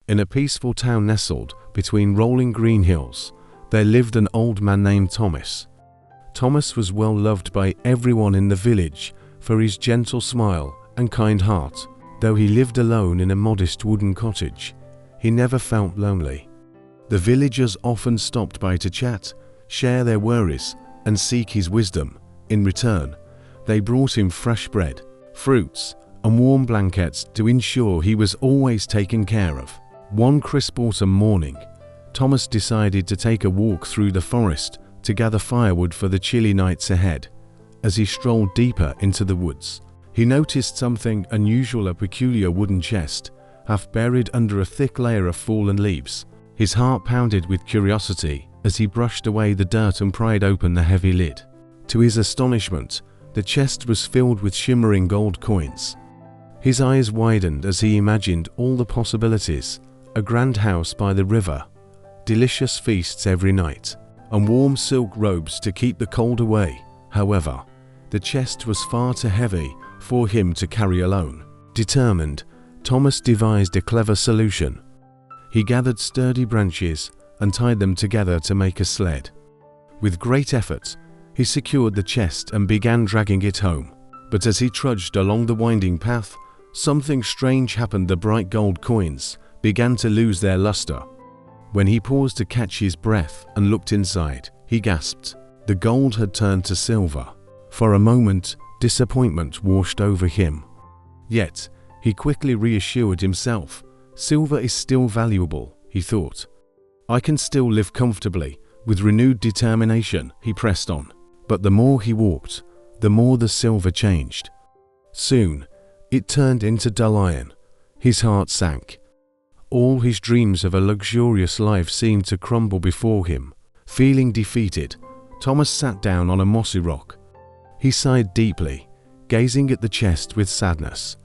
in a peaceful town nestled between rolling green hills, there lived an old man named Thomas. Thomas was well loved by everyone in the village for his gentle smile and kind heart. Though he lived alone in a modest wooden cottage, he never felt lonely. The villagers often stopped by to chat, share their worries, and seek his wisdom. In return, they brought him fresh bread, fruits, and warm blankets to ensure he was always taken care of. One crisp autumn morning, Thomas decided to take a walk through the forest to gather firewood for the chilly nights ahead. As he strolled deeper into the woods, he noticed something unusual: a peculiar wooden chest, half buried under a thick layer of fallen leaves. His heart pounded with curiosity as he brushed away the dirt and pried open the heavy lid. To his astonishment, the chest was filled with shimmering gold coins. His eyes widened as he imagined all the possibilities: a grand house by the river, delicious feasts every night, and warm silk robes to keep the cold away. However, the chest was far too heavy for him to carry alone. Determined, Thomas devised a clever solution. He gathered sturdy branches and tied them together to make a sled. With great effort, he secured the chest and began dragging it home. But as he trudged along the winding path, something strange happened. The bright gold coins began to lose their luster. When he paused to catch his breath and looked inside, he gasped. The gold had turned to silver. For a moment, disappointment washed over him. Yet, he quickly reassured himself. Silver is still valuable, he thought. I can still live comfortably. With renewed determination, he pressed on. But the more he walked, the more the silver changed. Soon, it turned into dull iron. His heart sank. All his dreams of a luxurious life seemed to crumble before him. Feeling defeated, Thomas sat down on a mossy rock. He sighed deeply, gazing at the chest with sadness.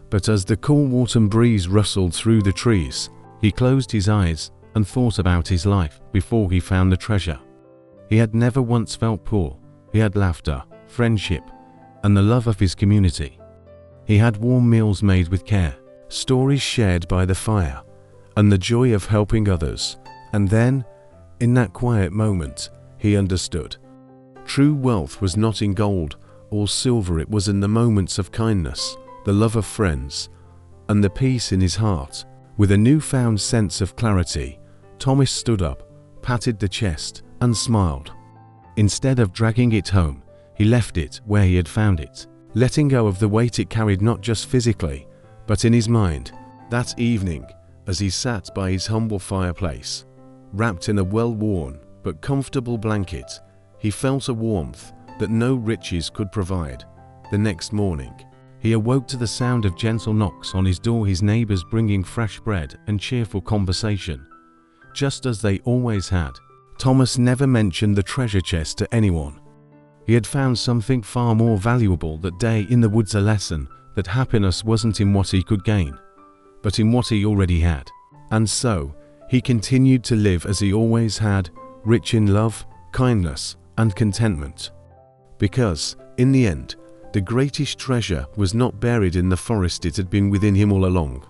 But as the cool autumn breeze rustled through the trees, he closed his eyes and thought about his life before he found the treasure. He had never once felt poor. He had laughter, friendship, and the love of his community. He had warm meals made with care, stories shared by the fire, and the joy of helping others. And then, in that quiet moment, he understood. True wealth was not in gold or silver, it was in the moments of kindness, the love of friends, and the peace in his heart. With a newfound sense of clarity, Thomas stood up, patted the chest, and smiled. Instead of dragging it home, he left it where he had found it, letting go of the weight it carried not just physically, but in his mind. That evening, as he sat by his humble fireplace, wrapped in a well-worn but comfortable blanket, he felt a warmth that no riches could provide. The next morning, he awoke to the sound of gentle knocks on his door, his neighbors bringing fresh bread and cheerful conversation, just as they always had. Thomas never mentioned the treasure chest to anyone. He had found something far more valuable that day in the woods, a lesson that happiness wasn't in what he could gain, but in what he already had. And so, he continued to live as he always had, rich in love, kindness, and contentment. Because, in the end, the greatest treasure was not buried in the forest, it had been within him all along.